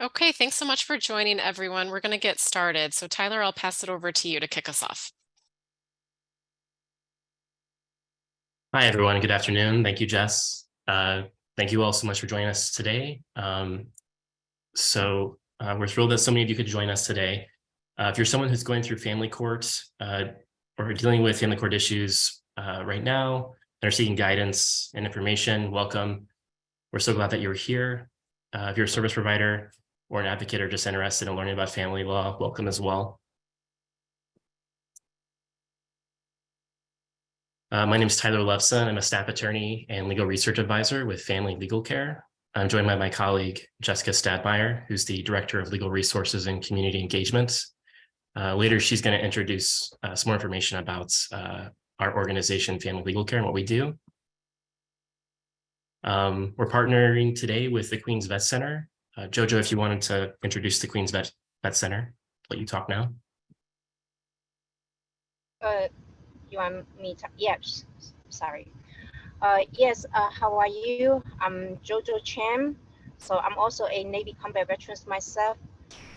Okay, thanks so much for joining, everyone. We're going to get started. So, Tyler, I'll pass it over to you to kick us off. Hi, everyone. Good afternoon. Thank you, Jess. Thank you all so much for joining us today. We're thrilled that so many of you could join us today. If you're someone who's going through family court or dealing with family court issues right now and are seeking guidance and information, welcome. We're so glad that you're here. If you're a service provider or an advocate or just interested in learning about family law, welcome as well. My name is Tyler Levson. I'm a staff attorney and legal research advisor with Family Legal Care. I'm joined by my colleague, Jessica Stadmeyer, who's the Director of Legal Resources and Community Engagement. Later, she's going to introduce some more information about our organization, Family Legal Care, and what we do. We're partnering today with the Queens Vet Center. Jojo, if you wanted to introduce the Queens Vet Center, let you talk now. You want me to? Yes, sorry. Yes, how are you? I'm Jojo Chan. So I'm also a Navy combat veteran myself.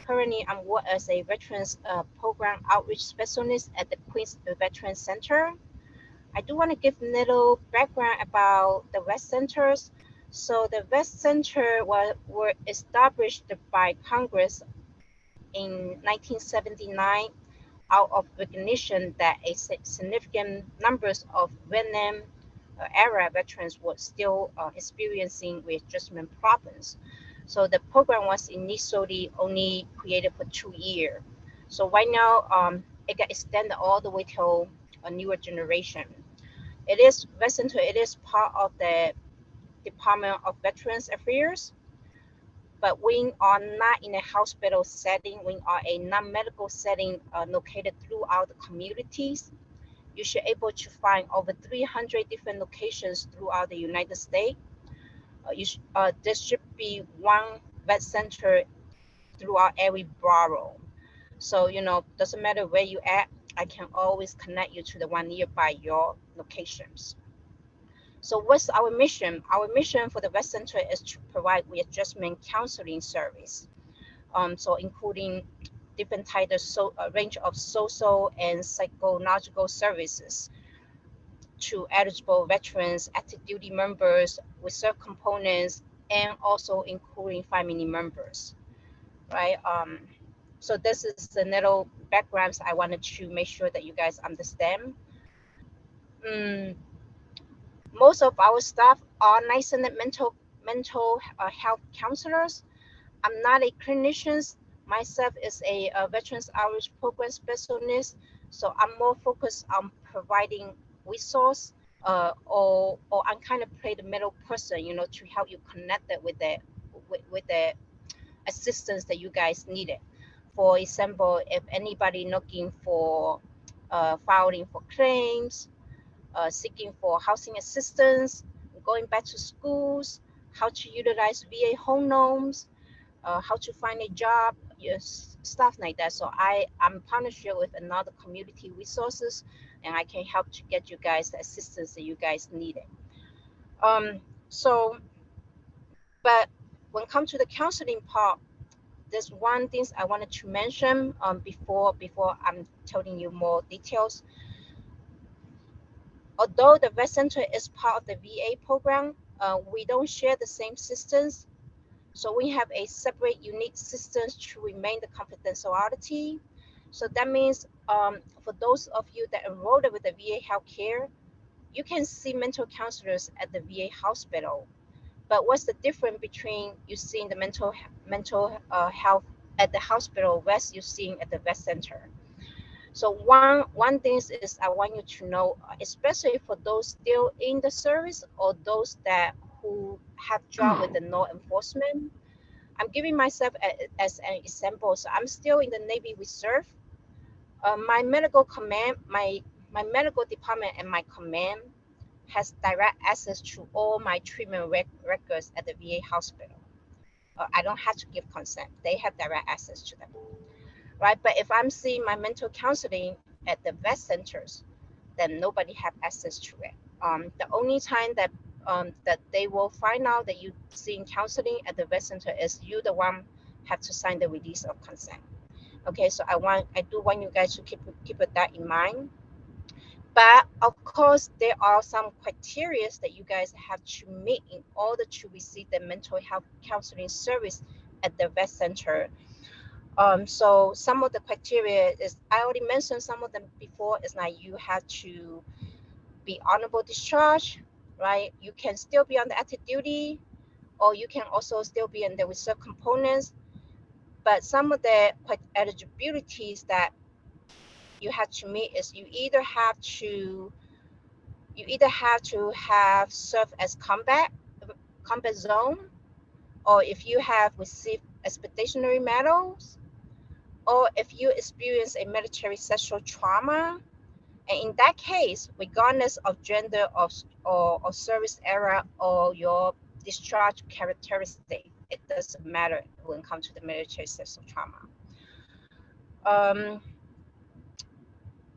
Currently, I'm work as a veterans program outreach specialist at the Queens Veterans Center. I do want to give a little background about the Vet Centers. So the Vet Center were established by Congress in 1979 out of recognition that a significant numbers of Vietnam era veterans were still experiencing readjustment problems. So the program was initially only created for 2 years. So right now, it got extended all the way till a newer generation. Vet Center, it is part of the Department of Veterans Affairs, but we are not in a hospital setting. We are a non-medical setting located throughout the communities. You should able to find over 300 different locations throughout the United States. There should be one vet center throughout every borough. So, doesn't matter where you at, I can always connect you to the one nearby your locations. So what's our mission? Our mission for the Vet Center is to provide readjustment counseling service. So including different types of range of social and psychological services to eligible veterans, active duty members, reserve components, and also including family members, right? So this is the little backgrounds I wanted to make sure that you guys understand. Most of our staff are licensed mental health counselors. I'm not a clinician. Myself is a veterans outreach program specialist. So I'm more focused on providing resource or I'm kind of play the middle person, to help you connect it with the assistance that you guys needed. For example, if anybody looking for filing for claims, seeking for housing assistance, going back to schools, how to utilize VA home loans, how to find a job, yes, stuff like that. So I'm partnership with another community resources, and I can help to get you guys the assistance that you guys needed. So, but when it comes to the counseling part, there's one thing I wanted to mention before I'm telling you more details. Although the Vet Center is part of the VA program, we don't share the same systems. So we have a separate, unique systems to remain the confidentiality. So that means for those of you that enrolled with the VA healthcare, you can see mental counselors at the VA hospital. But what's the difference between you seeing the mental health at the hospital versus you seeing at the Vet Center? So one thing is I want you to know, especially for those still in the service or those that who have job with the law enforcement. I'm giving myself as an example. So I'm still in the Navy Reserve. My medical command, my medical department and my command has direct access to all my treatment records at the VA hospital. I don't have to give consent. They have direct access to them, right? But if I'm seeing my mental counseling at the vet centers, then nobody have access to it. The only time that they will find out that you seeing counseling at the vet center is you the one have to sign the release of consent. Okay, so I do want you guys to keep that in mind. But of course, there are some criteria that you guys have to meet in order to receive the mental health counseling service at the vet center. So some of the criteria is, I already mentioned some of them before, is like you have to be honorable discharge, right? You can still be on the active duty, or you can also still be in the reserve components. But some of the eligibilities that you have to meet is you either have to have served as combat zone, or if you have received expeditionary medals, or if you experience a military sexual trauma. And in that case, regardless of gender or service era or your discharge characteristic, it doesn't matter when it comes to the military sexual trauma.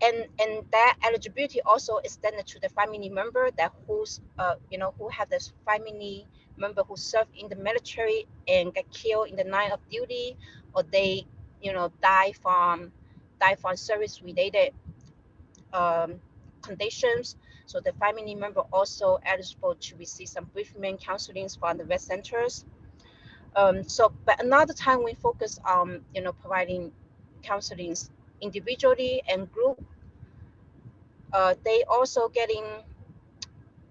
And that eligibility also extended to the family member that who have this family member who served in the military and got killed in the line of duty, or they die from service related conditions. So the family member also eligible to receive some bereavement counseling from the vet centers. But another time we focus on providing counseling individually and group. They also getting,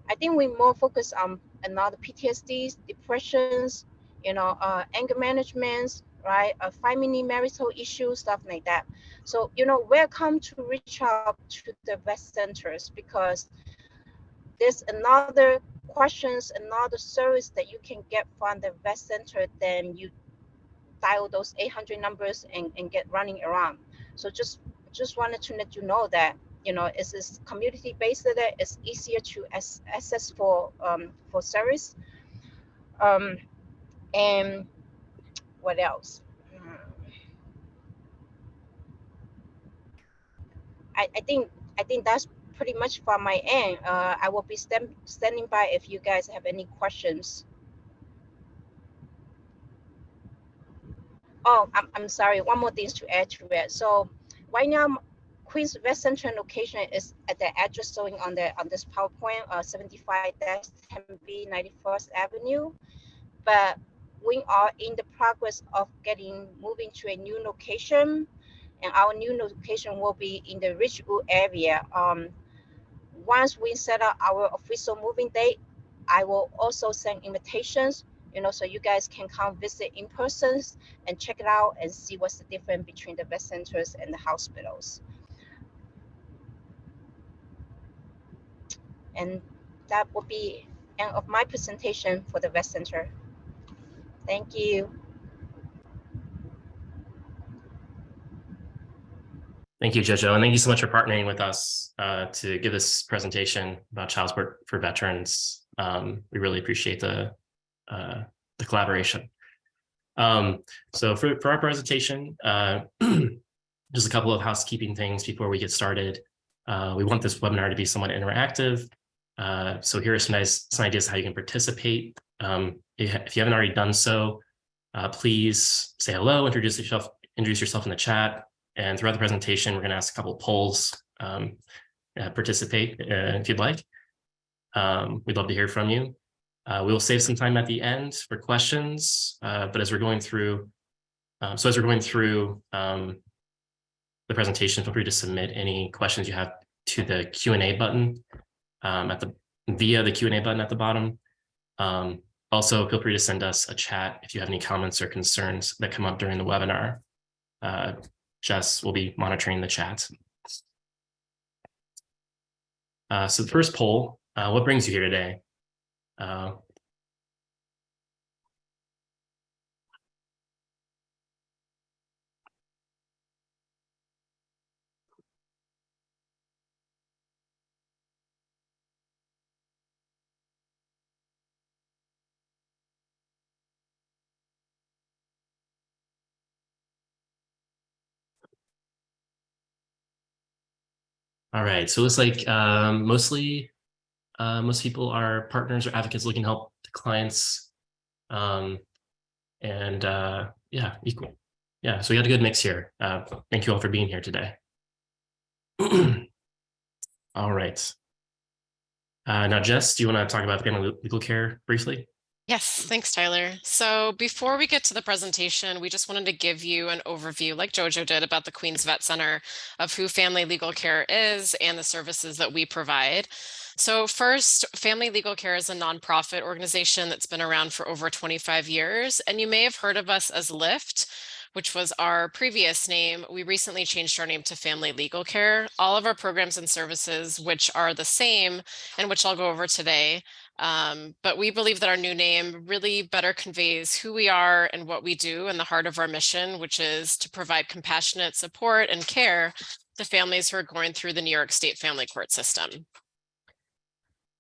I think we more focus on another PTSDs, depressions, anger management, right? Family marital issues, stuff like that. So, welcome to reach out to the vet centers, because there's another questions, another service that you can get from the vet center than you dial those 800 numbers and get running around. So just wanted to let you know that it's community based, that it's easier to access for service. And what else? I think that's pretty much from my end. I will be standing by if you guys have any questions. Oh, I'm sorry. One more thing to add to it. So right now, Queens Vet Center location is at the address showing on this PowerPoint, 75-10B 91st Avenue. But we are in the progress of moving to a new location, and our new location will be in the Ridgewood area. Once we set up our official moving date, I will also send invitations, so you guys can come visit in person and check it out and see what's the difference between the vet centers and the hospitals. And that will be end of my presentation for the vet center. Thank you. Thank you, Jojo, and thank you so much for partnering with us to give this presentation about child support for veterans. We really appreciate the collaboration. So for our presentation, just a couple of housekeeping things before we get started. We want this webinar to be somewhat interactive. So here are some ideas how you can participate. If you haven't already done so, please say hello, introduce yourself in the chat. And throughout the presentation, we're going to ask a couple of polls. Participate if you'd like. We'd love to hear from you. We'll save some time at the end for questions. But as we're going through, the presentation, feel free to submit any questions you have to the Q&A button via the Q&A button at the bottom. Also, feel free to send us a chat if you have any comments or concerns that come up during the webinar. Jess will be monitoring the chat. So the first poll, what brings you here today? All right, so it looks like most people are partners or advocates looking to help the clients. And Yeah, equal. Yeah, so we had a good mix here. Thank you all for being here today. All right. Now, Jess, do you want to talk about family legal care briefly? Yes, thanks, Tyler. So before we get to the presentation, we just wanted to give you an overview, like Jojo did, about the Queens Vet Center, of who Family Legal Care is and the services that we provide. So first, Family Legal Care is a nonprofit organization that's been around for over 25 years, and you may have heard of us as LIFT, which was our previous name. We recently changed our name to Family Legal Care. All of our programs and services, which are the same and which I'll go over today, but we believe that our new name really better conveys who we are and what we do in the heart of our mission, which is to provide compassionate support and care to families who are going through the New York State Family Court system.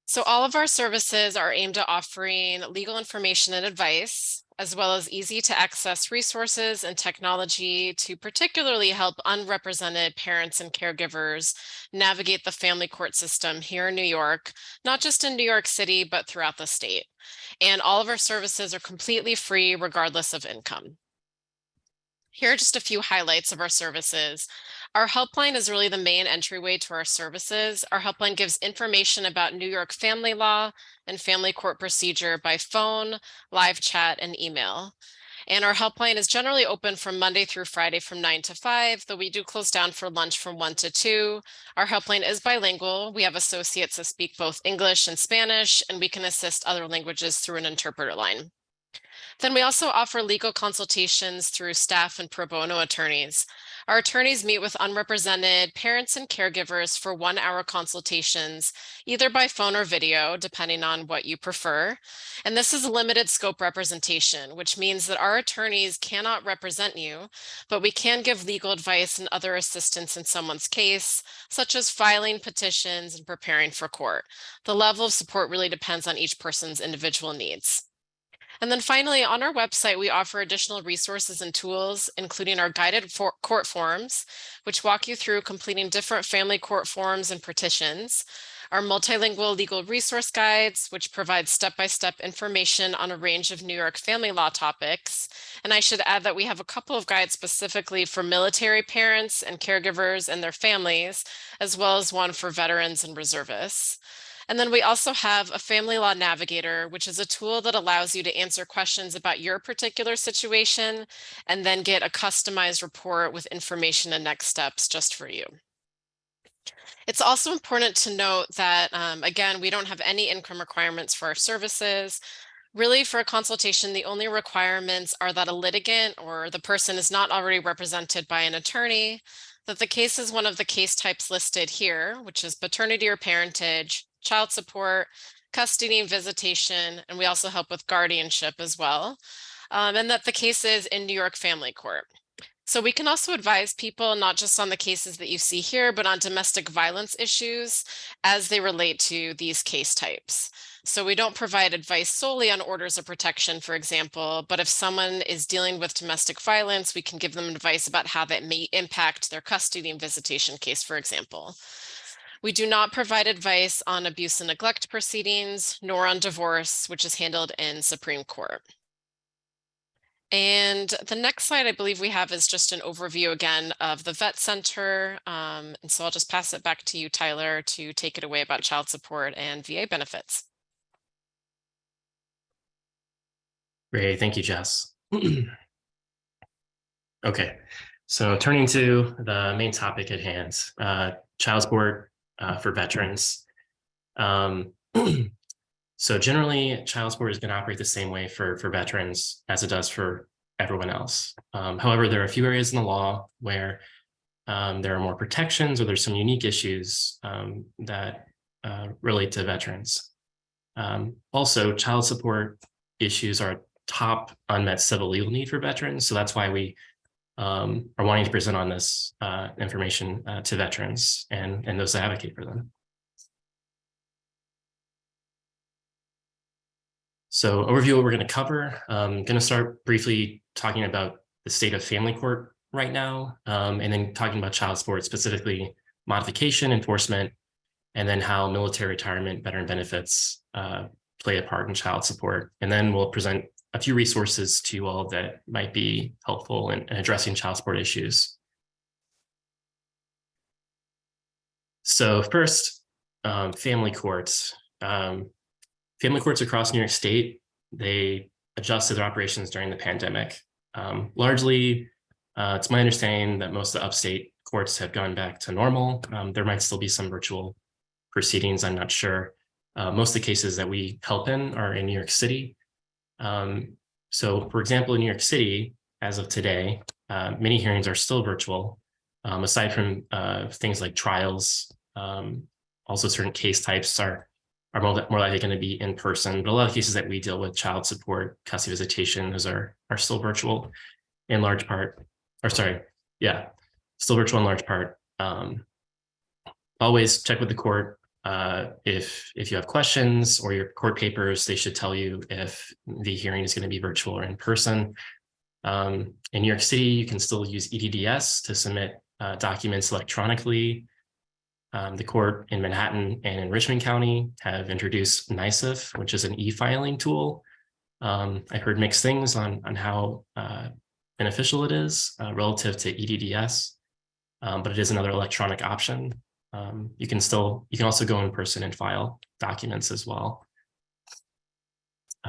So all of our services are aimed at offering legal information and advice, as well as easy to access resources and technology to particularly help unrepresented parents and caregivers navigate the family court system here in New York, not just in New York City, but throughout the state. And all of our services are completely free, regardless of income. Here are just a few highlights of our services. Our helpline is really the main entryway to our services. Our helpline gives information about New York family law and family court procedure by phone, live chat, and email. And our helpline is generally open from Monday through Friday from 9 to 5, though we do close down for lunch from 1 to 2. Our helpline is bilingual. We have associates that speak both English and Spanish, and we can assist other languages through an interpreter line. Then we also offer legal consultations through staff and pro bono attorneys. Our attorneys meet with unrepresented parents and caregivers for 1-hour consultations, either by phone or video, depending on what you prefer. And this is a limited scope representation, which means that our attorneys cannot represent you, but we can give legal advice and other assistance in someone's case, such as filing petitions and preparing for court. The level of support really depends on each person's individual needs. And then finally, on our website, we offer additional resources and tools, including our guided court forms, which walk you through completing different family court forms and petitions, our multilingual legal resource guides, which provide step-by-step information on a range of New York family law topics. And I should add that we have a couple of guides specifically for military parents and caregivers and their families, as well as one for veterans and reservists. And then we also have a Family Law Navigator, which is a tool that allows you to answer questions about your particular situation and then get a customized report with information and next steps just for you. It's also important to note that, again, we don't have any income requirements for our services. Really, for a consultation, the only requirements are that a litigant or the person is not already represented by an attorney, that the case is one of the case types listed here, which is paternity or parentage, child support, custody and visitation, and we also help with guardianship as well, and that the case is in New York Family Court. So we can also advise people not just on the cases that you see here, but on domestic violence issues as they relate to these case types. So we don't provide advice solely on orders of protection, for example, but if someone is dealing with domestic violence, we can give them advice about how that may impact their custody and visitation case, for example. We do not provide advice on abuse and neglect proceedings, nor on divorce, which is handled in Supreme Court. And the next slide I believe we have is just an overview again of the Vet Center. And so I'll just pass it back to you, Tyler, to take it away about child support and VA benefits. Great, thank you, Jess. Okay, so turning to the main topic at hand, child support for veterans. So generally, child support is going to operate the same way for veterans as it does for everyone else. However, there are a few areas in the law where there are more protections or there's some unique issues that relate to veterans. Also, child support issues are a top unmet civil legal need for veterans. So that's why we are wanting to present on this information to veterans and those that advocate for them. So overview what we're going to cover. I'm going to start briefly talking about the state of family court right now, and then talking about child support, specifically modification, enforcement, and then how military retirement, veteran benefits play a part in child support. And then we'll present a few resources to you all that might be helpful in addressing child support issues. So first, family courts. Family courts across New York State, they adjusted their operations during the pandemic. Largely, it's my understanding that most of the upstate courts have gone back to normal. There might still be some virtual proceedings, I'm not sure. Most of the cases that we help in are in New York City. So for example, in New York City, as of today, many hearings are still virtual, aside from things like trials. Also certain case types are more likely going to be in person, but a lot of cases that we deal with, child support, custody visitation, those are still virtual in large part, or sorry, yeah, still virtual in large part. Always check with the court. If you have questions or your court papers, they should tell you if the hearing is going to be virtual or in person. In New York City, you can still use EDDS to submit documents electronically. The court in Manhattan and in Richmond County have introduced NYSIF, which is an e-filing tool. I heard mixed things on how beneficial it is relative to EDDS, but it is another electronic option. You can also go in person and file documents as well.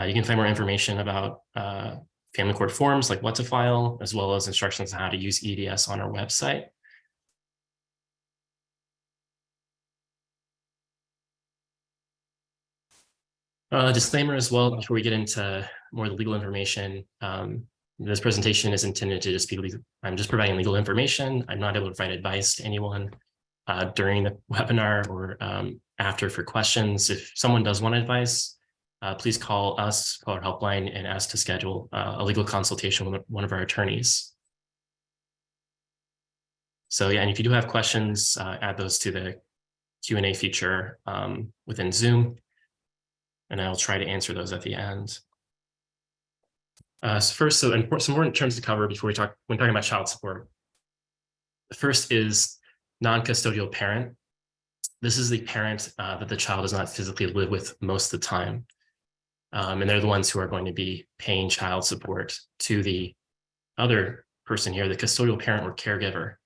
You can find more information about family court forms, like what to file, as well as instructions on how to use EDS on our website. Disclaimer as well, before we get into more of the legal information, this presentation is intended to just be, I'm just providing legal information. I'm not able to provide advice to anyone during the webinar or after for questions. If someone does want advice, please call us, call our helpline, and ask to schedule a legal consultation with one of our attorneys. So yeah, and if you do have questions, add those to the Q&A feature within Zoom, and I'll try to answer those at the end. So first, some important terms to cover before when talking about child support. The first is non-custodial parent. This is the parent that the child does not physically live with most of the time. And they're the ones who are going to be paying child support to the other person here, the custodial parent or caregiver.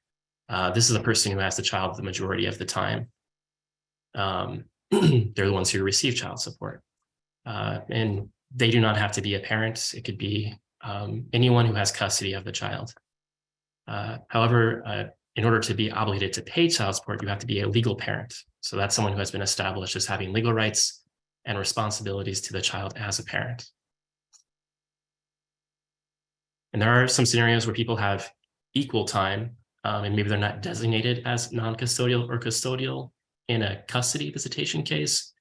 This is the person who has the child the majority of the time. They're the ones who receive child support. And they do not have to be a parent. It could be anyone who has custody of the child. However, in order to be obligated to pay child support, you have to be a legal parent. So that's someone who has been established as having legal rights and responsibilities to the child as a parent. And there are some scenarios where people have equal time, and maybe they're not designated as non-custodial or custodial in a custody visitation case.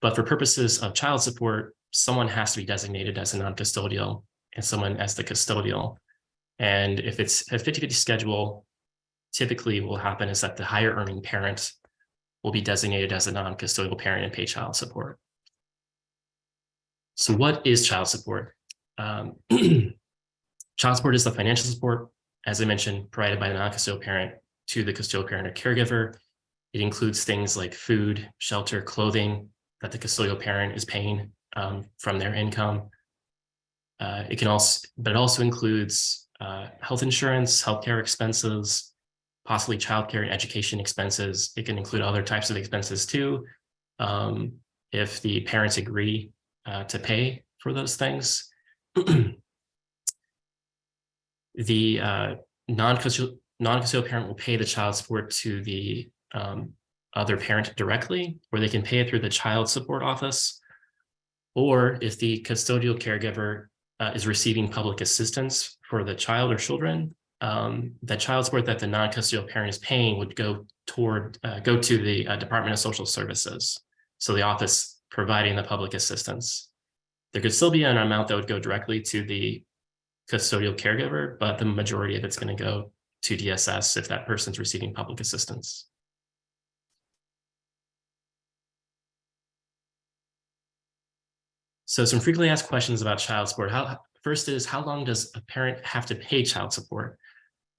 But for purposes of child support, someone has to be designated as a non-custodial and someone as the custodial. And if it's a 50-50 schedule, typically what will happen is that the higher earning parent will be designated as a non-custodial parent and pay child support. So what is child support? Child support is the financial support, as I mentioned, provided by the non-custodial parent to the custodial parent or caregiver. It includes things like food, shelter, clothing that the custodial parent is paying from their income. But it also includes health insurance, healthcare expenses, possibly childcare and education expenses. It can include other types of expenses too, if the parents agree to pay for those things. The non-custodial parent will pay the child support to the other parent directly, or they can pay it through the child support office. Or if the custodial caregiver is receiving public assistance for the child or children, the child support that the non-custodial parent is paying would go to the Department of Social Services. So the office providing the public assistance. There could still be an amount that would go directly to the custodial caregiver, but the majority of it's going to go to DSS if that person's receiving public assistance. So some frequently asked questions about child support. First is, how long does a parent have to pay child support?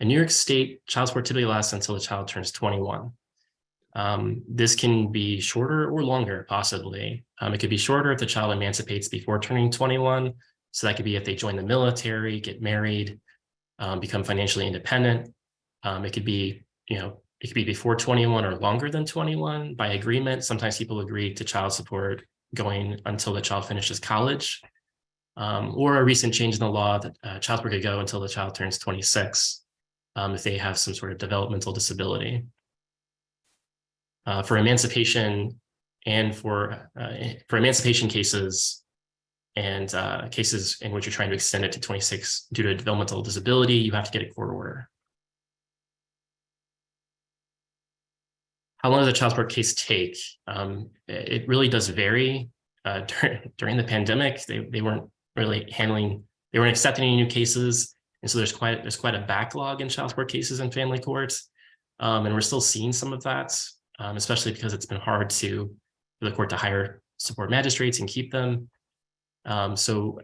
In New York State, child support typically lasts until the child turns 21. This can be shorter or longer, possibly. It could be shorter if the child emancipates before turning 21. So that could be if they join the military, get married, become financially independent. It could be, it could be before 21 or longer than 21 by agreement. Sometimes people agree to child support going until the child finishes college, or a recent change in the law that child support could go until the child turns 26 if they have some sort of developmental disability. For emancipation and for emancipation cases and cases in which you're trying to extend it to 26 due to developmental disability, you have to get a court order. How long does a child support case take? It really does vary. During the pandemic, they weren't really they weren't accepting any new cases. And so there's quite a backlog in child support cases in family courts. And we're still seeing some of that, especially because it's been hard for the court to hire support magistrates and keep them. So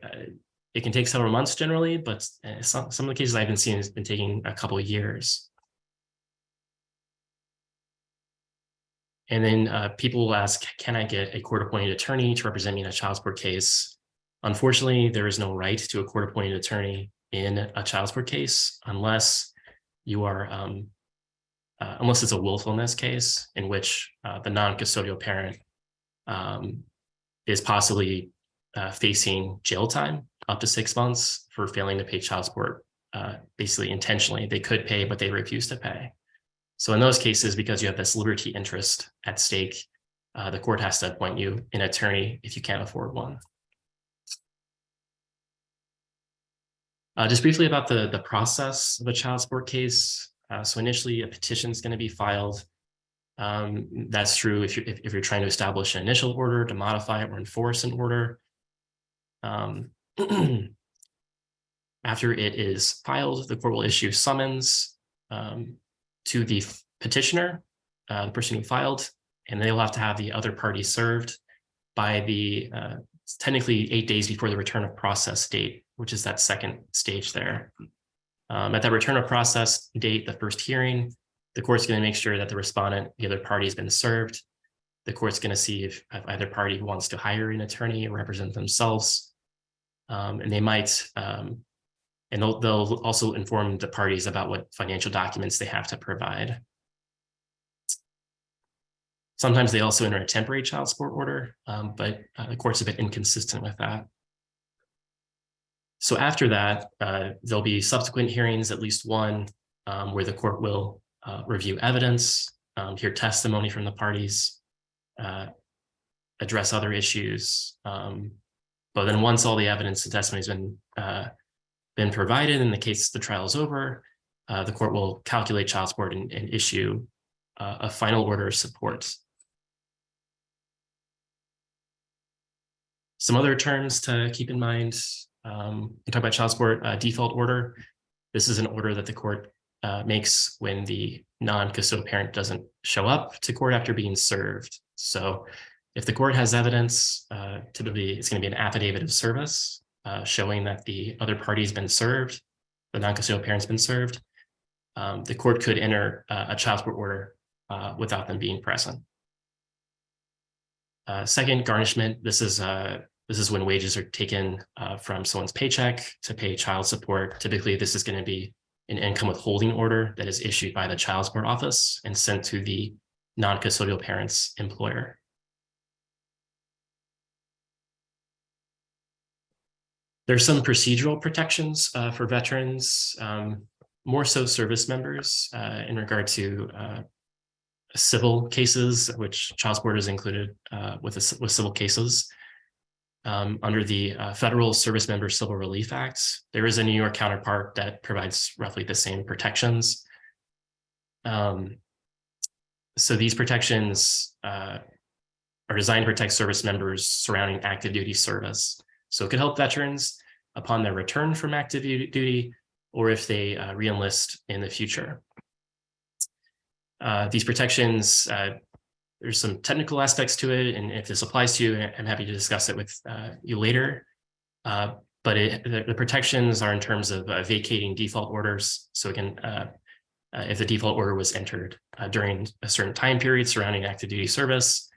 it can take several months generally, but some of the cases I've been seeing has been taking a couple of years. And then people will ask, can I get a court-appointed attorney to represent me in a child support case? Unfortunately, there is no right to a court-appointed attorney in a child support case unless you are, unless it's a willfulness case in which the non-custodial parent is possibly facing jail time up to 6 months for failing to pay child support, basically intentionally. They could pay, but they refuse to pay. So in those cases, because you have this liberty interest at stake, the court has to appoint you an attorney if you can't afford one. Just briefly about the process of a child support case. So initially, a petition is going to be filed. That's true if you're trying to establish an initial order, to modify or enforce an order. After it is filed, the court will issue summons to the petitioner, the person who filed, and they will have to have the other party served by the technically 8 days before the return of process date, which is that second stage there. At that return of process date, the first hearing, the court's going to make sure that the respondent, the other party, has been served. The court's going to see if either party wants to hire an attorney or represent themselves. And they might, and they'll also inform the parties about what financial documents they have to provide. Sometimes they also enter a temporary child support order, but the court's a bit inconsistent with that. So after that, there'll be subsequent hearings, at least one, where the court will review evidence, hear testimony from the parties, address other issues. But then once all the evidence and testimony has been provided and the trial is over, the court will calculate child support and issue a final order of support. Some other terms to keep in mind, we talk about child support default order. This is an order that the court makes when the non-custodial parent doesn't show up to court after being served. So if the court has evidence, typically it's going to be an affidavit of service showing that the other party has been served, the non-custodial parent's been served. The court could enter a child support order without them being present. Second, garnishment. This is when wages are taken from someone's paycheck to pay child support. Typically, this is going to be an income withholding order that is issued by the child support office and sent to the non-custodial parent's employer. There's some procedural protections for veterans, more so service members, in regard to civil cases, which child support is included with civil cases. Under the Federal Service Member Civil Relief Act, there is a New York counterpart that provides roughly the same protections. So these protections are designed to protect service members surrounding active duty service. So it could help veterans upon their return from active duty or if they re-enlist in the future. These protections, there's some technical aspects to it, and if this applies to you, I'm happy to discuss it with you later. But the protections are in terms of vacating default orders. So again, if the default order was entered during a certain time period surrounding active duty service,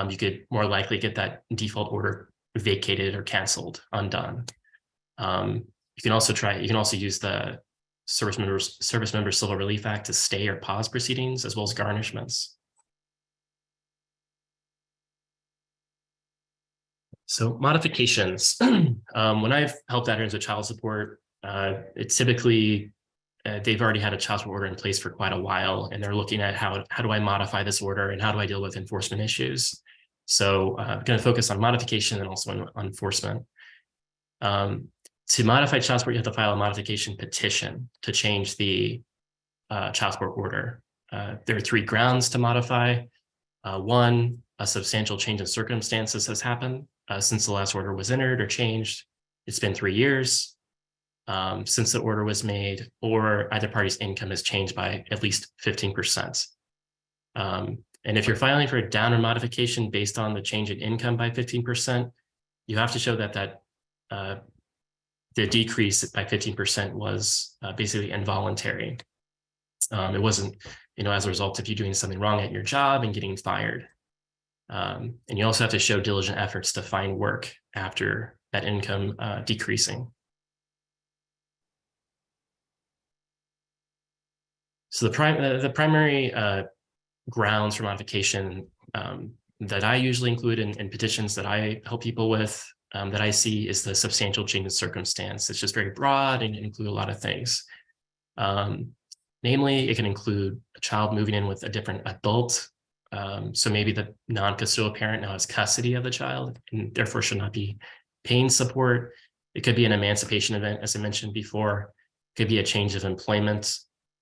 you could more likely get that default order vacated or canceled, undone. You can also use the Service Member Civil Relief Act to stay or pause proceedings, as well as garnishments. So modifications. When I've helped veterans with child support, it's typically they've already had a child support order in place for quite a while, and they're looking at how do I modify this order and how do I deal with enforcement issues. So I'm going to focus on modification and also on enforcement. To modify child support, you have to file a modification petition to change the child support order. There are 3 grounds to modify. One, a substantial change in circumstances has happened since the last order was entered or changed. It's been 3 years since the order was made, or either party's income has changed by at least 15%. And if you're filing for a downward modification based on the change in income by 15%, you have to show that the decrease by 15% was basically involuntary. It wasn't, as a result of you doing something wrong at your job and getting fired. And you also have to show diligent efforts to find work after that income decreasing. So the primary grounds for modification that I usually include in petitions that I help people with, that I see, is the substantial change in circumstance. It's just very broad and include a lot of things. Namely, it can include a child moving in with a different adult. So maybe the non-custodial parent now has custody of the child and therefore should not be paying support. It could be an emancipation event, as I mentioned before. It could be a change of employment,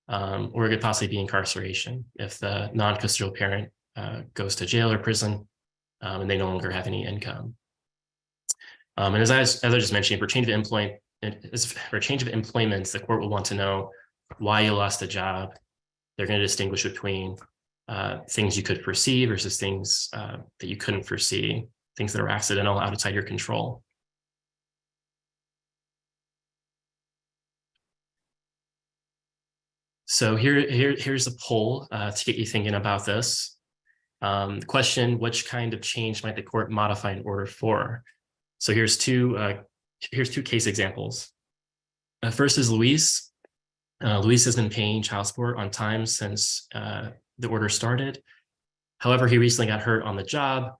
or it could possibly be incarceration if the non-custodial parent goes to jail or prison and they no longer have any income. And as I just mentioned, for change of employment, the court will want to know why you lost a job. They're going to distinguish between things you could foresee versus things that you couldn't foresee, things that are accidental, outside your control. So here's a poll to get you thinking about this. Question: which kind of change might the court modify an order for? So here's two case examples. First is Luis. Luis has been paying child support on time since the order started. However, he recently got hurt on the job,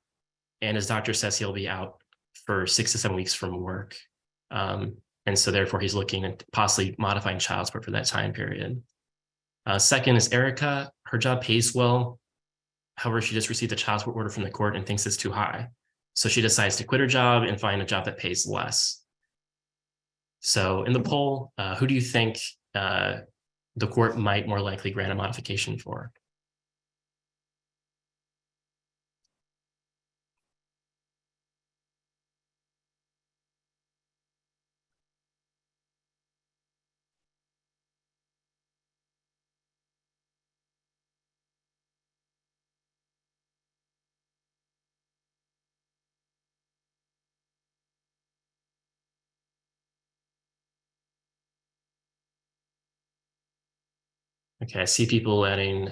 and his doctor says he'll be out for 6 to 7 weeks from work. And so therefore, he's looking at possibly modifying child support for that time period. Second is Erica. Her job pays well. However, she just received a child support order from the court and thinks it's too high. So she decides to quit her job and find a job that pays less. So in the poll, who do you think the court might more likely grant a modification for? Okay, I see people adding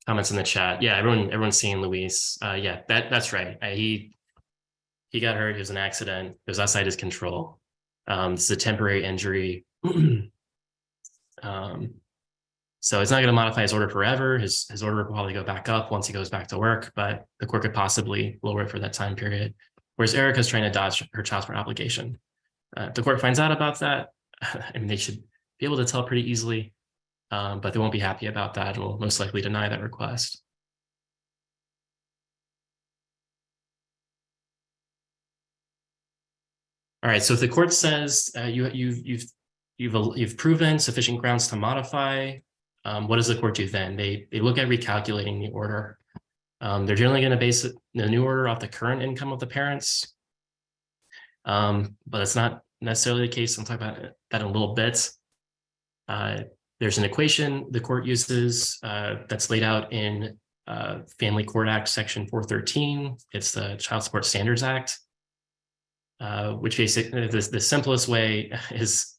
comments in the chat. Yeah, everyone's seeing Luis. Yeah, that's right. He got hurt. It was an accident. It was outside his control. This is a temporary injury. So it's not going to modify his order forever. His order will probably go back up once he goes back to work, but the court could possibly lower it for that time period. Whereas Erica's trying to dodge her child support obligation. If the court finds out about that, I mean, they should be able to tell pretty easily, but they won't be happy about that and will most likely deny that request. All right, so if the court says you've proven sufficient grounds to modify, what does the court do then? They look at recalculating the order. They're generally going to base the new order off the current income of the parents, but it's not necessarily the case. I'll talk about that in a little bit. There's an equation the court uses that's laid out in Family Court Act Section 413. It's the Child Support Standards Act, which basically the simplest way is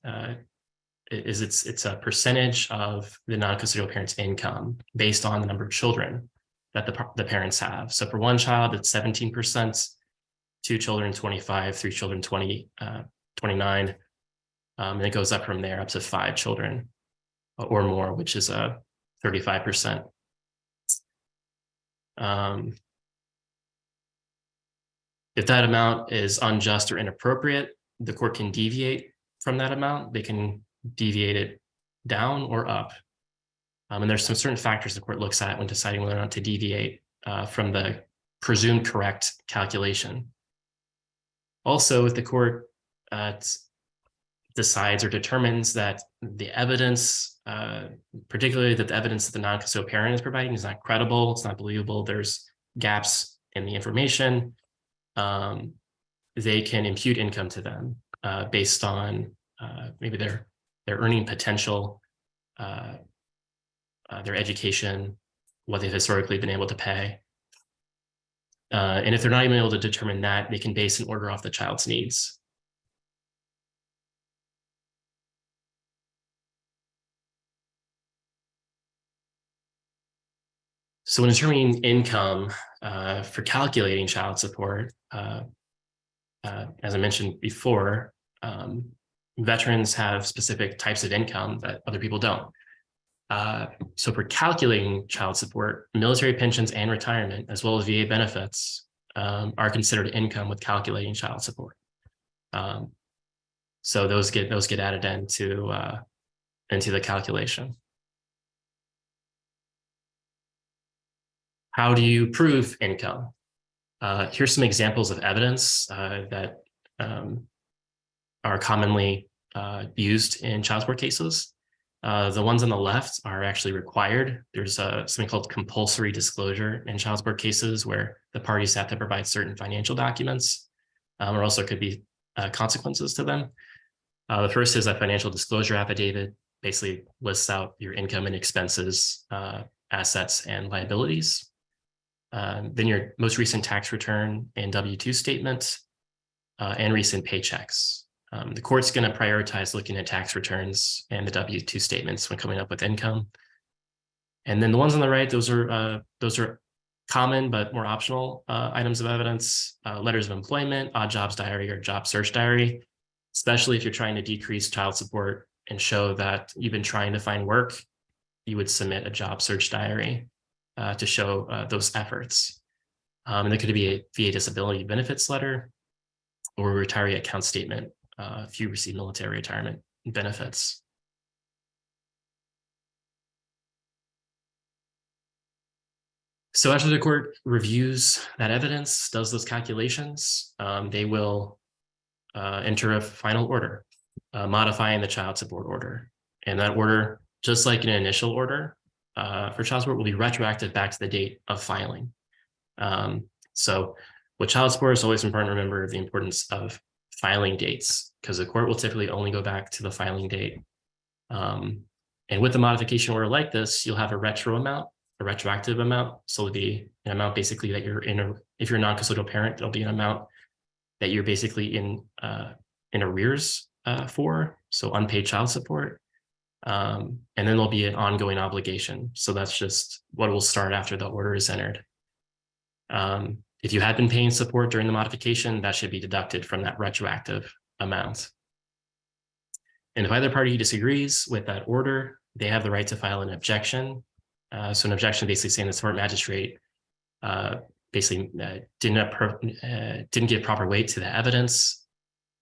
it's a percentage of the non-custodial parent's income based on the number of children that the parents have. So for one child, it's 17%. 2 children, 25, 3 children, 29. And it goes up from there up to 5 children or more, which is 35%. If that amount is unjust or inappropriate, the court can deviate from that amount. They can deviate it down or up. And there's some certain factors the court looks at when deciding whether or not to deviate from the presumed correct calculation. Also, if the court decides or determines that the evidence, particularly that the evidence that the non-custodial parent is providing is not credible, it's not believable, there's gaps in the information, they can impute income to them based on maybe their earning potential, their education, what they've historically been able to pay. And if they're not even able to determine that, they can base an order off the child's needs. So when determining income for calculating child support, as I mentioned before, veterans have specific types of income that other people don't. So for calculating child support, military pensions and retirement, as well as VA benefits, are considered income with calculating child support. So those get added into the calculation. How do you prove income? Here's some examples of evidence that are commonly used in child support cases. The ones on the left are actually required. There's something called compulsory disclosure in child support cases where the parties have to provide certain financial documents, or also could be consequences to them. The first is a financial disclosure affidavit, basically lists out your income and expenses, assets and liabilities. Then your most recent tax return and W-2 statement, and recent paychecks. The court's going to prioritize looking at tax returns and the W-2 statements when coming up with income. And then the ones on the right, those are common but more optional items of evidence: letters of employment, odd jobs diary, or job search diary. Especially if you're trying to decrease child support and show that you've been trying to find work, you would submit a job search diary to show those efforts. And there could be a VA disability benefits letter or a retiree account statement if you receive military retirement benefits. So after the court reviews that evidence, does those calculations, they will enter a final order modifying the child support order. And that order, just like an initial order for child support, will be retroactive back to the date of filing. So with child support, it's always important to remember the importance of filing dates, because the court will typically only go back to the filing date. And with a modification order like this, you'll have a retroactive amount. So it'll be an amount basically that if you're a non-custodial parent, there'll be an amount that you're basically in arrears for, so unpaid child support. And then there'll be an ongoing obligation. So that's just what will start after the order is entered. If you had been paying support during the modification, that should be deducted from that retroactive amount. And if either party disagrees with that order, they have the right to file an objection. So an objection basically saying the support magistrate basically didn't give proper weight to the evidence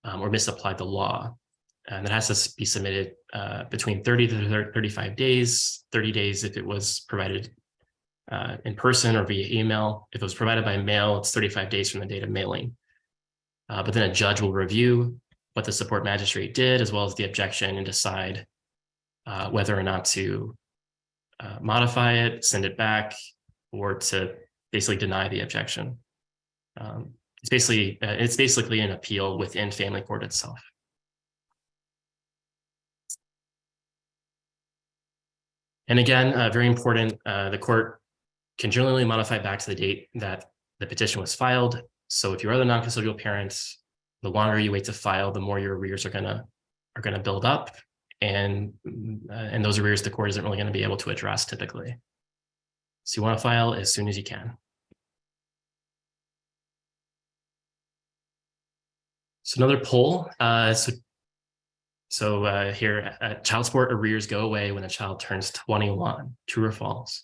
or misapplied the law. And that has to be submitted between 30 to 35 days, 30 days if it was provided in person or via email. If it was provided by mail, it's 35 days from the date of mailing. But then a judge will review what the support magistrate did, as well as the objection, and decide whether or not to modify it, send it back, or to basically deny the objection. It's basically an appeal within family court itself. And again, very important, the court can generally modify back to the date that the petition was filed. So if you are the non-custodial parent, the longer you wait to file, the more your arrears are gonna build up, and those arrears the court isn't really going to be able to address typically. So you want to file as soon as you can. So another poll. Here, child support arrears go away when a child turns 21. True or false?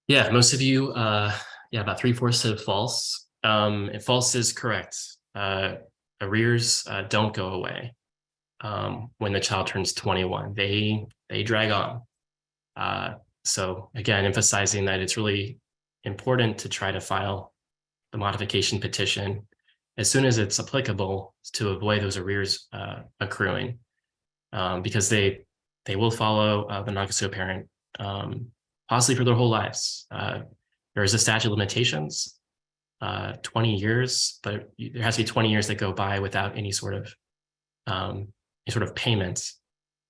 Yeah, most of you, about 3/4 said false. And false is correct. Arrears don't go away when the child turns 21. They drag on. So again, emphasizing that it's really important to try to file the modification petition as soon as it's applicable to avoid those arrears accruing, because they will follow the non-custodial parent possibly for their whole lives. There is a statute of limitations, 20 years, but there has to be 20 years that go by without any sort of payments.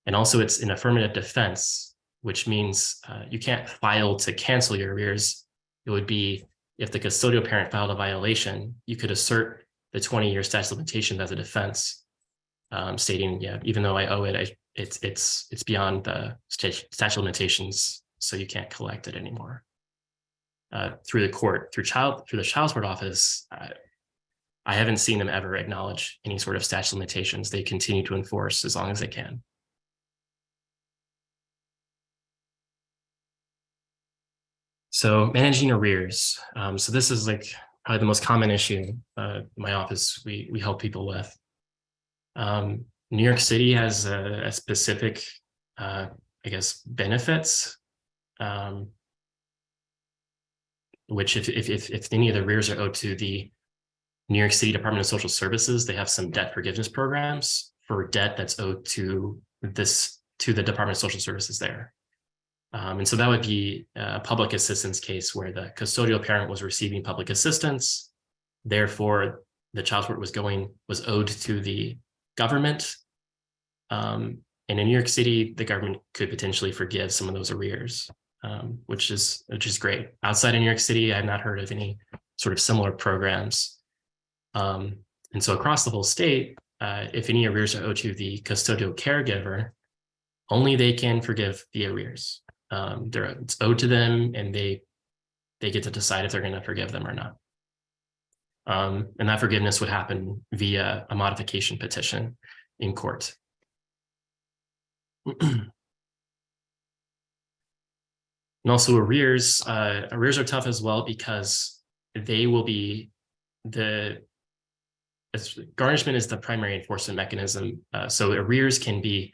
And also it's an affirmative defense, which means you can't file to cancel your arrears. It would be if the custodial parent filed a violation, you could assert the 20-year statute of limitations as a defense, stating, yeah, even though I owe it, it's beyond the statute of limitations, so you can't collect it anymore. Through the court, through the child support office, I haven't seen them ever acknowledge any sort of statute of limitations. They continue to enforce as long as they can. So managing arrears. So this is like probably the most common issue in my office we help people with. New York City has a specific, benefits, which if any of the arrears are owed to the New York City Department of Social Services, they have some debt forgiveness programs for debt that's owed to the Department of Social Services there. And so that would be a public assistance case where the custodial parent was receiving public assistance. Therefore, the child support was owed to the government. And in New York City, the government could potentially forgive some of those arrears, which is great. Outside of New York City, I've not heard of any sort of similar programs. And so across the whole state, if any arrears are owed to the custodial caregiver, only they can forgive the arrears. It's owed to them, and they get to decide if they're going to forgive them or not. And that forgiveness would happen via a modification petition in court. And also arrears are tough as well, because they will be garnishment is the primary enforcement mechanism. So arrears can be,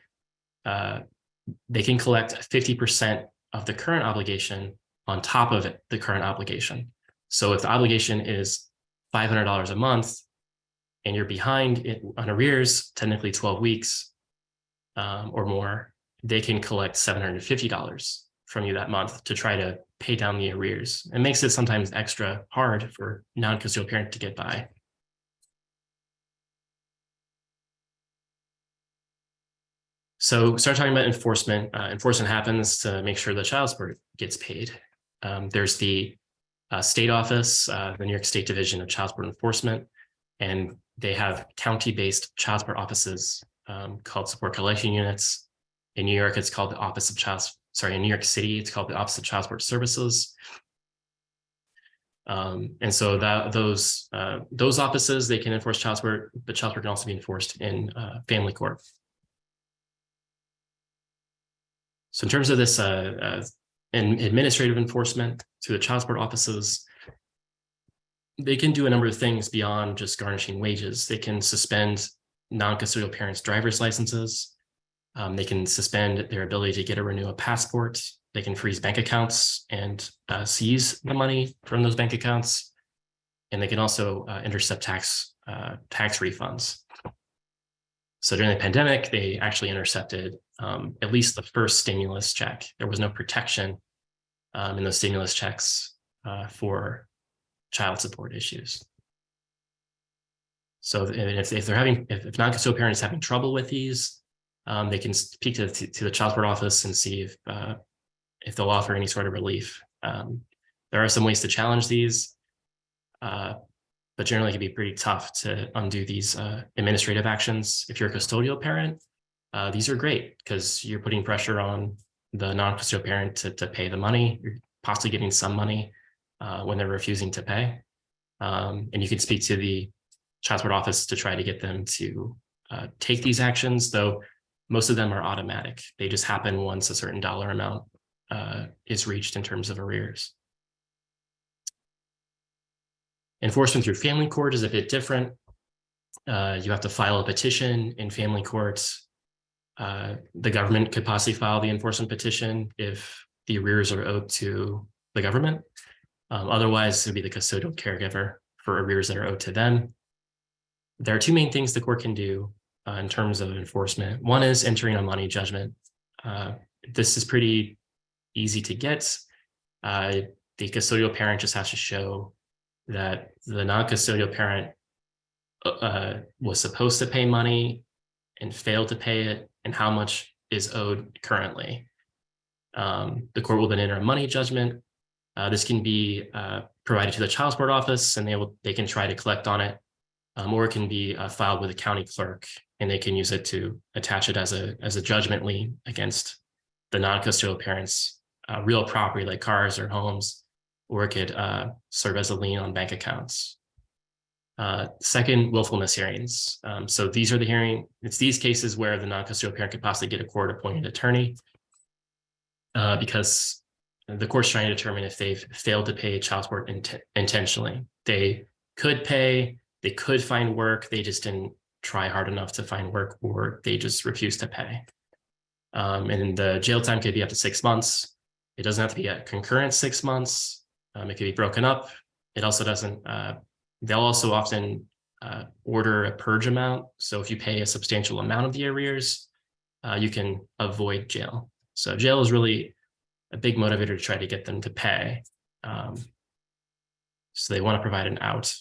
they can collect 50% of the current obligation on top of the current obligation. So if the obligation is $500 a month and you're behind on arrears, technically 12 weeks or more, they can collect $750 from you that month to try to pay down the arrears. It makes it sometimes extra hard for non-custodial parent to get by. So start talking about enforcement. Enforcement happens to make sure the child support gets paid. There's the state office, the New York State Division of Child Support Enforcement, and they have county-based child support offices called support collection units. In New York, it's called the Office of in New York City, it's called the Office of Child Support Services. And so those offices, they can enforce child support, but child support can also be enforced in family court. So in terms of this administrative enforcement to the child support offices, they can do a number of things beyond just garnishing wages. They can suspend non-custodial parents' driver's licenses. They can suspend their ability to get or renew a passport. They can freeze bank accounts and seize the money from those bank accounts. And they can also intercept tax refunds. So during the pandemic, they actually intercepted at least the first stimulus check. There was no protection in those stimulus checks for child support issues. So if they're having, if non-custodial parents having trouble with these, they can speak to the child support office and see if they'll offer any sort of relief. There are some ways to challenge these, but generally it can be pretty tough to undo these administrative actions. If you're a custodial parent, these are great because you're putting pressure on the non-custodial parent to pay the money. You're possibly getting some money when they're refusing to pay. And you can speak to the child support office to try to get them to take these actions, though most of them are automatic. They just happen once a certain dollar amount is reached in terms of arrears. Enforcement through family court is a bit different. You have to file a petition in family courts. The government could possibly file the enforcement petition if the arrears are owed to the government. Otherwise, it would be the custodial caregiver for arrears that are owed to them. There are two main things the court can do in terms of enforcement. One is entering a money judgment. This is pretty easy to get. The custodial parent just has to show that the non-custodial parent was supposed to pay money and failed to pay it, and how much is owed currently. The court will then enter a money judgment. This can be provided to the child support office, and they can try to collect on it, or it can be filed with the county clerk, and they can use it to attach it as a judgment lien against the non-custodial parents' real property like cars or homes, or it could serve as a lien on bank accounts. Second, willfulness hearings. So these are it's these cases where the non-custodial parent could possibly get a court-appointed attorney because the court's trying to determine if they've failed to pay child support intentionally. They could pay, they could find work, they just didn't try hard enough to find work, or they just refused to pay. And the jail time could be up to 6 months. It doesn't have to be a concurrent 6 months. It could be broken up. It also doesn't, they'll also often order a purge amount. So if you pay a substantial amount of the arrears, you can avoid jail. So jail is really a big motivator to try to get them to pay. So they want to provide an out.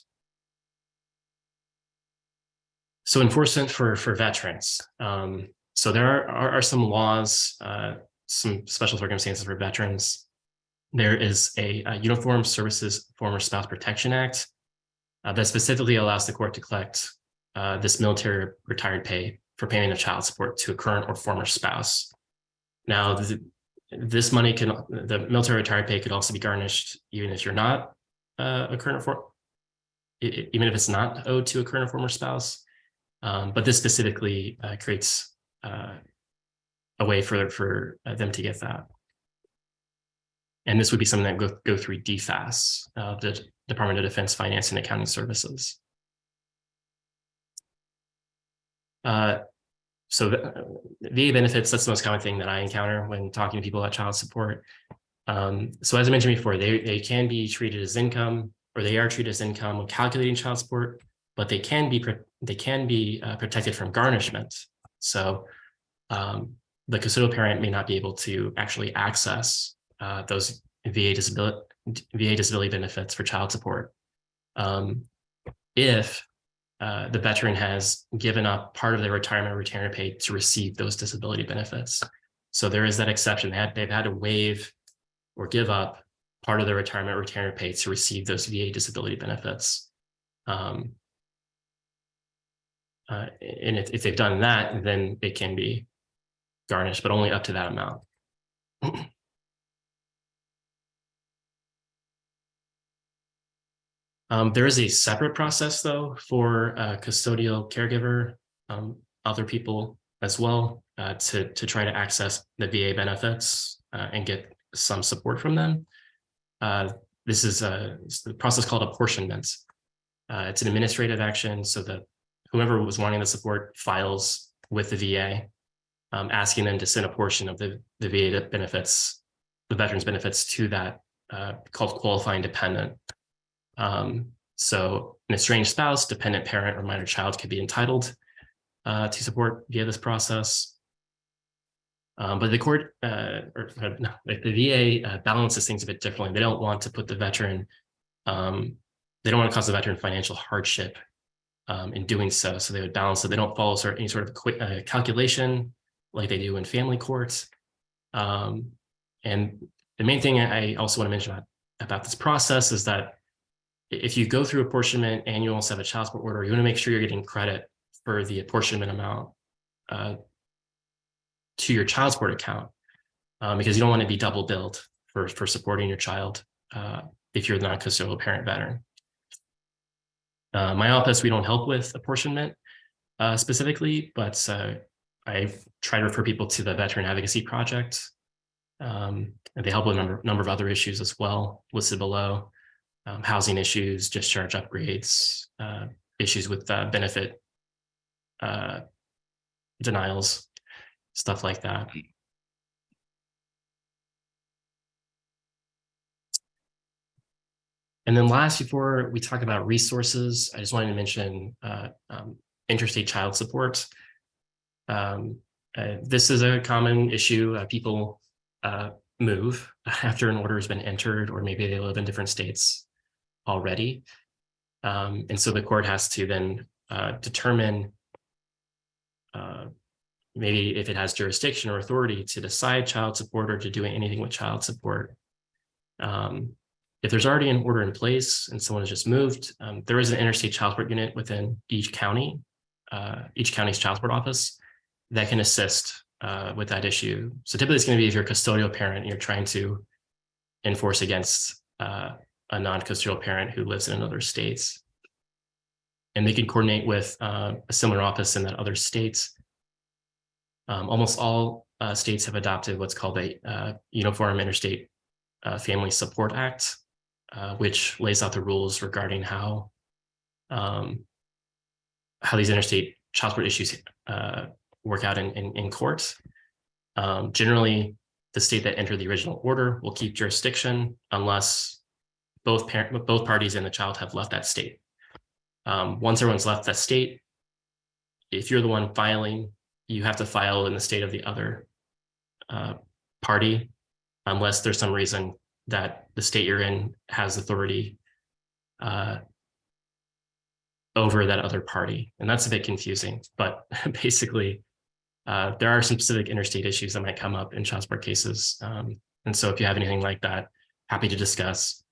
So enforcement for veterans. So there are some laws, some special circumstances for veterans. There is a Uniform Services Former Spouse Protection Act that specifically allows the court to collect this military retired pay for payment of child support to a current or former spouse. Now, this money the military retired pay could also be garnished even if you're not a current or even if it's not owed to a current or former spouse. But this specifically creates a way for them to get that. And this would be something that go through DFAS, the Department of Defense Finance and Accounting Services. So the VA benefits, that's the most common thing that I encounter when talking to people about child support. So as I mentioned before, they can be treated as income, or they are treated as income when calculating child support, but they can be protected from garnishment. So the custodial parent may not be able to actually access those VA disability benefits for child support if the veteran has given up part of their retirement retainer pay to receive those disability benefits. So there is that exception. They've had to waive or give up part of their retirement retainer pay to receive those VA disability benefits. And if they've done that, then they can be garnished, but only up to that amount. There is a separate process, though, for custodial caregiver, other people as well, to try to access the VA benefits and get some support from them. This is the process called apportionment. It's an administrative action, so that whoever was wanting the support files with the VA, asking them to send a portion of the VA benefits, the veterans benefits, to that called qualifying dependent. So an estranged spouse, dependent parent, or minor child could be entitled to support via this process. But the court, the VA balances things a bit differently. They don't want to put the veteran, they don't want to cause the veteran financial hardship in doing so. So they would balance that they don't follow any sort of calculation like they do in family courts. And the main thing I also want to mention about this process is that if you go through apportionment and you also have a child support order, you want to make sure you're getting credit for the apportionment amount to your child support account, because you don't want to be double billed for supporting your child if you're the non-custodial parent veteran. My office, we don't help with apportionment specifically, but I try to refer people to the Veteran Advocacy Project. And they help with a number of other issues as well, listed below. Housing issues, discharge upgrades, issues with benefit denials, stuff like that. And then last, before we talk about resources, I just wanted to mention interstate child support. This is a common issue. People move after an order has been entered, or maybe they live in different states already. And so the court has to then determine maybe if it has jurisdiction or authority to decide child support or to do anything with child support. If there's already an order in place and someone has just moved, there is an interstate child support unit within each county's child support office that can assist with that issue. So typically it's going to be if you're a custodial parent and you're trying to enforce against a non-custodial parent who lives in another state. And they can coordinate with a similar office in that other state. Almost all states have adopted what's called a Uniform Interstate Family Support Act, which lays out the rules regarding how these interstate child support issues work out in courts. Generally, the state that entered the original order will keep jurisdiction unless both parties and the child have left that state. Once everyone's left that state, if you're the one filing, you have to file in the state of the other party, unless there's some reason that the state you're in has authority over that other party. And that's a bit confusing, but basically, there are some specific interstate issues that might come up in child support cases. And so if you have anything like that, happy to discuss.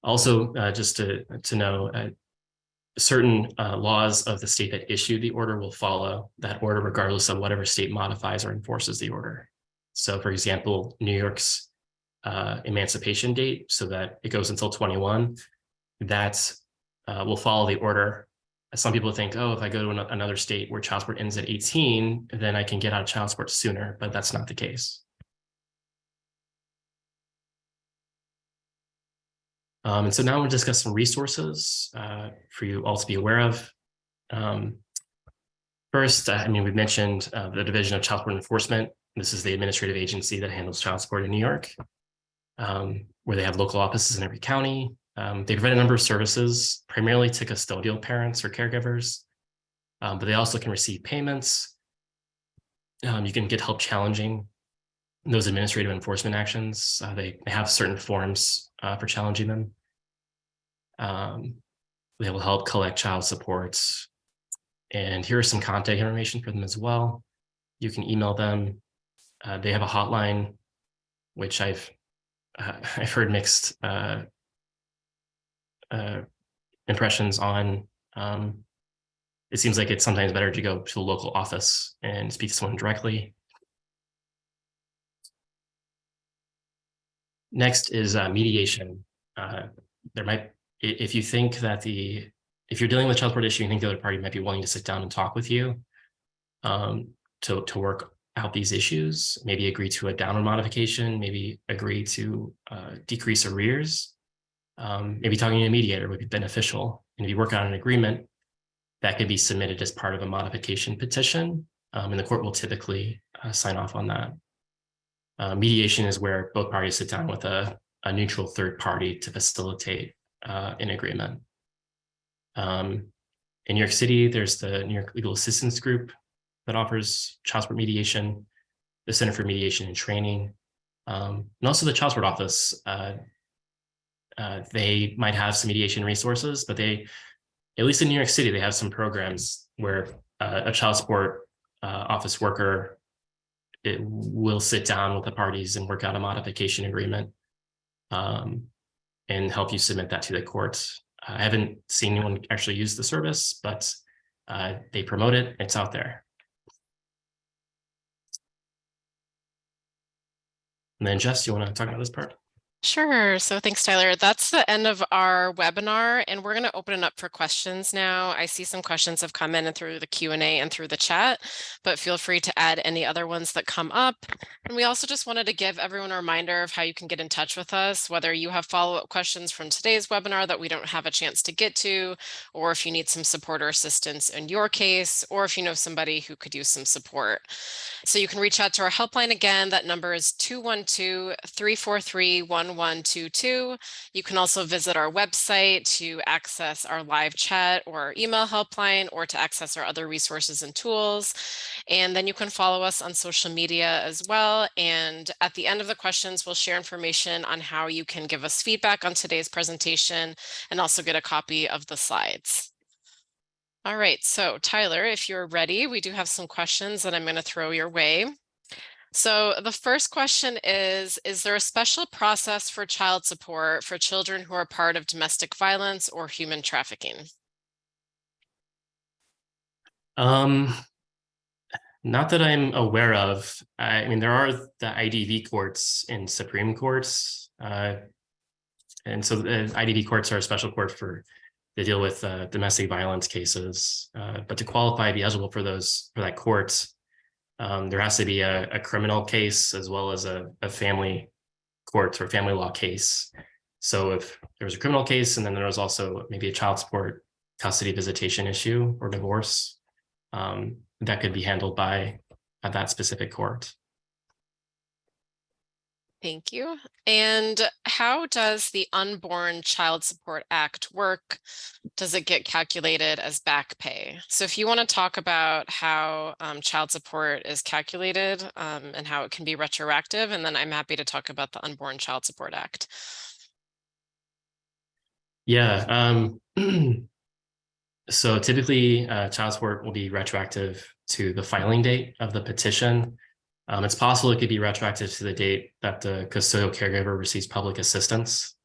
Also, just to know, certain laws of the state that issued the order will follow that order regardless of whatever state modifies or enforces the order. So for example, New York's emancipation date, so that it goes until 21, that will follow the order. Some people think, oh, if I go to another state where child support ends at 18, then I can get out of child support sooner, but that's not the case. And so now we'll discuss some resources for you all to be aware of. First, we've mentioned the Division of Child Support Enforcement. This is the administrative agency that handles child support in New York, where they have local offices in every county. They provide a number of services, primarily to custodial parents or caregivers, but they also can receive payments. You can get help challenging those administrative enforcement actions. They have certain forms for challenging them. They will help collect child supports. And here is some contact information for them as well. You can email them. They have a hotline, which I've heard mixed impressions on. It seems like it's sometimes better to go to a local office and speak to someone directly. Next is mediation. If you think that if you're dealing with a child support issue, you think the other party might be willing to sit down and talk with you to work out these issues, maybe agree to a downward modification, maybe agree to decrease arrears, maybe talking to a mediator would be beneficial. And if you work on an agreement, that could be submitted as part of a modification petition, and the court will typically sign off on that. Mediation is where both parties sit down with a neutral third party to facilitate an agreement. In New York City, there's the New York Legal Assistance Group that offers child support mediation, the Center for Mediation and Training, and also the Child Support Office they might have some mediation resources, but they, at least in New York City, they have some programs where a child support office worker will sit down with the parties and work out a modification agreement and help you submit that to the court. I haven't seen anyone actually use the service, but they promote it. It's out there. And then Jess, you want to talk about this part? Sure. So thanks, Tyler. That's the end of our webinar, and we're going to open it up for questions now. I see some questions have come in and through the Q&A and through the chat, but feel free to add any other ones that come up. And we also just wanted to give everyone a reminder of how you can get in touch with us, whether you have follow-up questions from today's webinar that we don't have a chance to get to, or if you need some support or assistance in your case, or if you know somebody who could use some support. So you can reach out to our helpline again. That number is 212-343-1122. You can also visit our website to access our live chat or our email helpline, or to access our other resources and tools. And then you can follow us on social media as well. And at the end of the questions, we'll share information on how you can give us feedback on today's presentation and also get a copy of the slides. All right, so Tyler, if you're ready, we do have some questions that I'm going to throw your way. So the first question is there a special process for child support for children who are part of domestic violence or human trafficking? Not that I'm aware of. I mean, there are the IDV courts in Supreme Courts. And so the IDV courts are a special court they deal with domestic violence cases. But to qualify, be eligible for that court, there has to be a criminal case as well as a family court or family law case. So if there was a criminal case and then there was also maybe a child support custody visitation issue or divorce, that could be handled by that specific court. Thank you. And how does the Unborn Child Support Act work? Does it get calculated as back pay? So if you want to talk about how child support is calculated and how it can be retroactive, and then I'm happy to talk about the Unborn Child Support Act. Yeah. So typically child support will be retroactive to the filing date of the petition. It's possible it could be retroactive to the date that the custodial caregiver receives public assistance.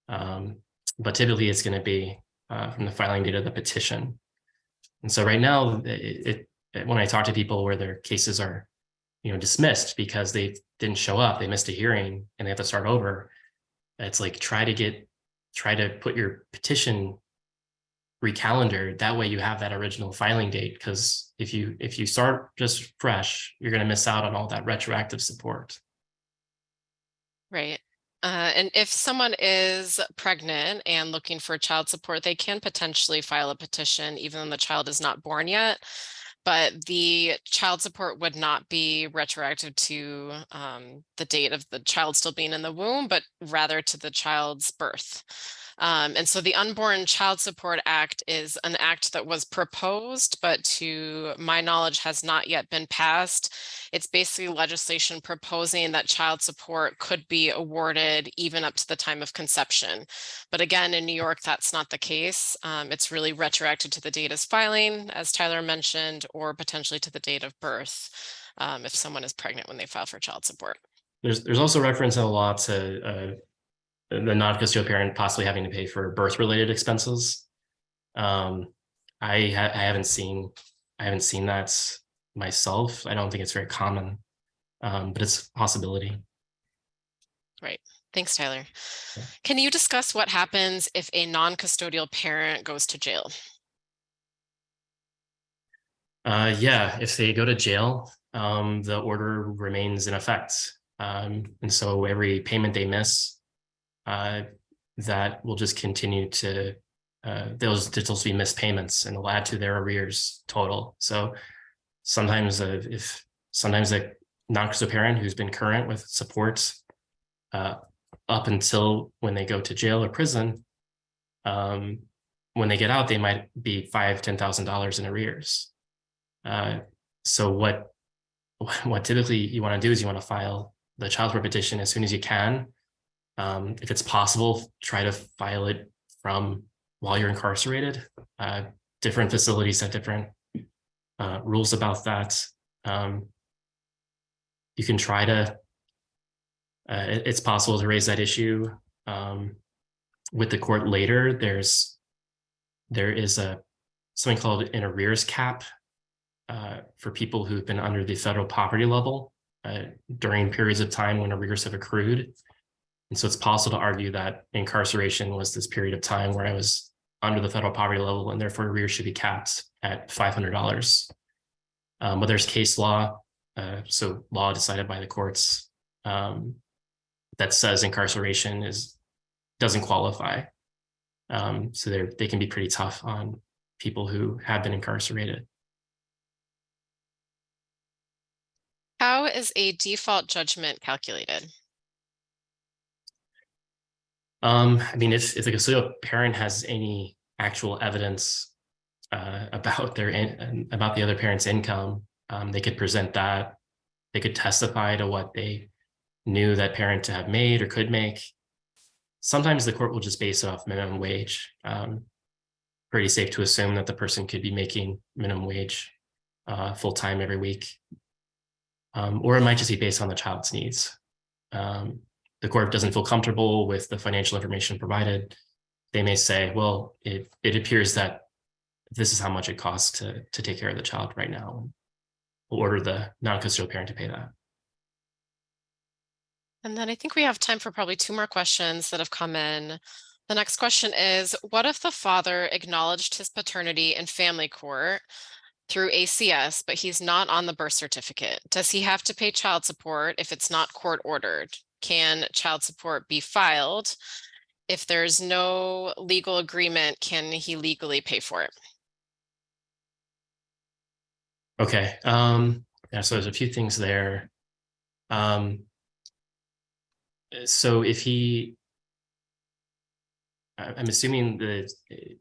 But typically it's going to be from the filing date of the petition. And so right now, when I talk to people where their cases are, dismissed because they didn't show up, they missed a hearing and they have to start over, it's like try to put your petition recalendared. That way you have that original filing date, because if you start just fresh, you're going to miss out on all that retroactive support. Right. And if someone is pregnant and looking for child support, they can potentially file a petition even though the child is not born yet. But the child support would not be retroactive to the date of the child still being in the womb, but rather to the child's birth. And so the Unborn Child Support Act is an act that was proposed, but to my knowledge has not yet been passed. It's basically legislation proposing that child support could be awarded even up to the time of conception. But again, in New York, that's not the case. It's really retroactive to the date of filing, as Tyler mentioned, or potentially to the date of birth if someone is pregnant when they file for child support. There's also reference in the law to the non-custodial parent possibly having to pay for birth-related expenses. I haven't seen that myself. I don't think it's very common, but it's a possibility. Right. Thanks, Tyler. Yeah. Can you discuss what happens if a non-custodial parent goes to jail? Yeah, if they go to jail, the order remains in effect. And so every payment they miss, that will just continue to, there'll just be missed payments and they'll add to their arrears total. So sometimes a non-custodial parent who's been current with support up until when they go to jail or prison, when they get out, they might be $5,000-$10,000 in arrears. So what typically you want to do is you want to file the child support petition as soon as you can, If it's possible, try to file it from while you're incarcerated. Different facilities have different rules about that. You can try to, it's possible to raise that issue with the court later. There is something called an arrears cap for people who've been under the federal poverty level during periods of time when arrears have accrued. And so it's possible to argue that incarceration was this period of time where I was under the federal poverty level, and therefore arrears should be capped at $500. But there's case law, so law decided by the courts, that says incarceration doesn't qualify. So they can be pretty tough on people who have been incarcerated. How is a default judgment calculated? I mean, if the custodial parent has any actual evidence about the other parent's income, they could present that. They could testify to what they knew that parent to have made or could make. Sometimes the court will just base it off minimum wage. Pretty safe to assume that the person could be making minimum wage full-time every week. Or it might just be based on the child's needs. The court doesn't feel comfortable with the financial information provided. They may say, well, it appears that this is how much it costs to take care of the child right now. We'll order the non-custodial parent to pay that. And then I think we have time for probably 2 more questions that have come in. The next question is, what if the father acknowledged his paternity in family court through ACS, but he's not on the birth certificate? Does he have to pay child support if it's not court ordered? Can child support be filed? If there's no legal agreement, can he legally pay for it? Okay. Yeah, so there's a few things there. So if I'm assuming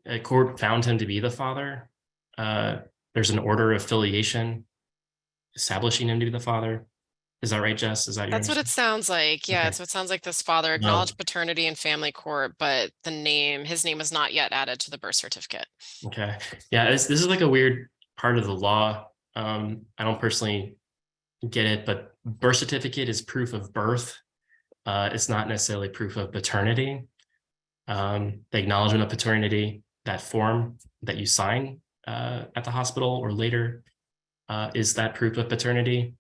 a court found him to be the father. There's an order of affiliation establishing him to be the father. Is that right, Jess? Is that That's what it sounds like. Yeah, Okay. so it sounds like this father acknowledged paternity in family court, but his name was not yet added to the birth certificate. Okay. Yeah, this is like a weird part of the law. I don't personally get it, but birth certificate is proof of birth. It's not necessarily proof of paternity. The acknowledgement of paternity, that form that you sign at the hospital or later, is that proof of paternity.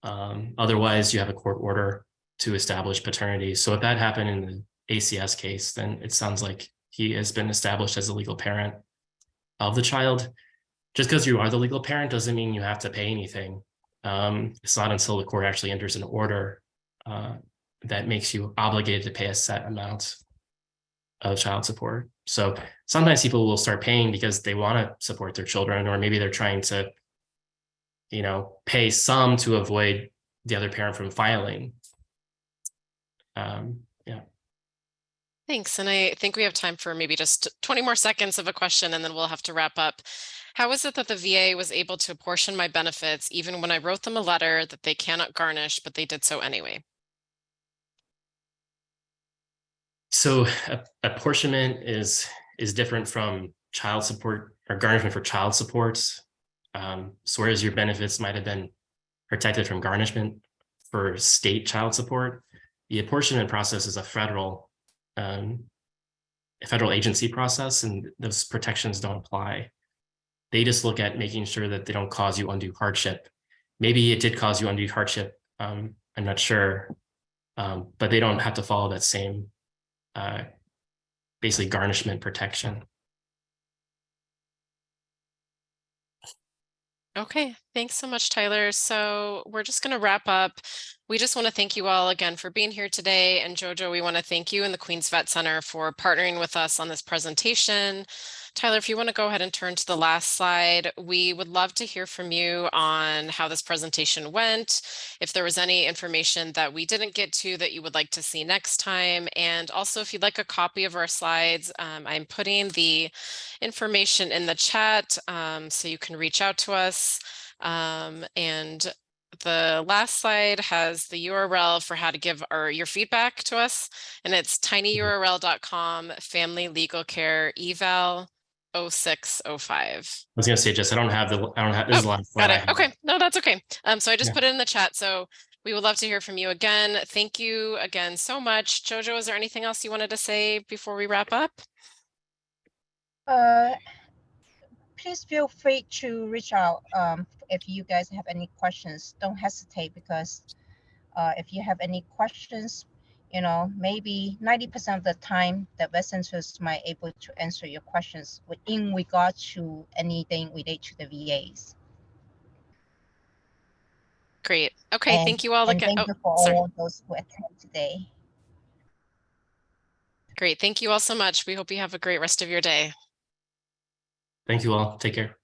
Otherwise, you have a court order to establish paternity. So if that happened in the ACS case, then it sounds like he has been established as a legal parent of the child. Just because you are the legal parent doesn't mean you have to pay anything. It's not until the court actually enters an order that makes you obligated to pay a set amount of child support. So sometimes people will start paying because they want to support their children, or maybe they're trying to, pay some to avoid the other parent from filing. Yeah. Thanks. And I think we have time for maybe just 20 more seconds of a question, and then we'll have to wrap up. How is it that the VA was able to apportion my benefits even when I wrote them a letter that they cannot garnish, but they did so anyway? So apportionment is different from child support or garnishment for child supports. So whereas your benefits might have been protected from garnishment for state child support, the apportionment process is a federal agency process, and those protections don't apply. They just look at making sure that they don't cause you undue hardship. Maybe it did cause you undue hardship. I'm not sure, but they don't have to follow that same basically garnishment protection. Okay, thanks so much, Tyler. So we're just going to wrap up. We just want to thank you all again for being here today. And Jojo, we want to thank you and the Queens Vet Center for partnering with us on this presentation. Tyler, if you want to go ahead and turn to the last slide, we would love to hear from you on how this presentation went, if there was any information that we didn't get to that you would like to see next time. And also, if you'd like a copy of our slides, I'm putting the information in the chat so you can reach out to us. And the last slide has the URL for how to give your feedback to us, and it's tinyurl.com family legal care eval 0605. I was gonna say, Jess, I don't have, there's a lot of Got what I it. have. Okay. No, that's okay. So I just Yeah. put it in the chat. So we would love to hear from you again. Thank you again so much. Jojo, is there anything else you wanted to say before we wrap up? Please feel free to reach out if you guys have any questions. Don't hesitate, because if you have any questions, you know, maybe 90% of the time the vet centers might able to answer your questions in regard to anything related to the VAs. Great. Okay. Thank you all And again. thank Oh, you for sorry. all those who attended today. Great. Thank you all so much. We hope you have a great rest of your day. Thank you all. Take care.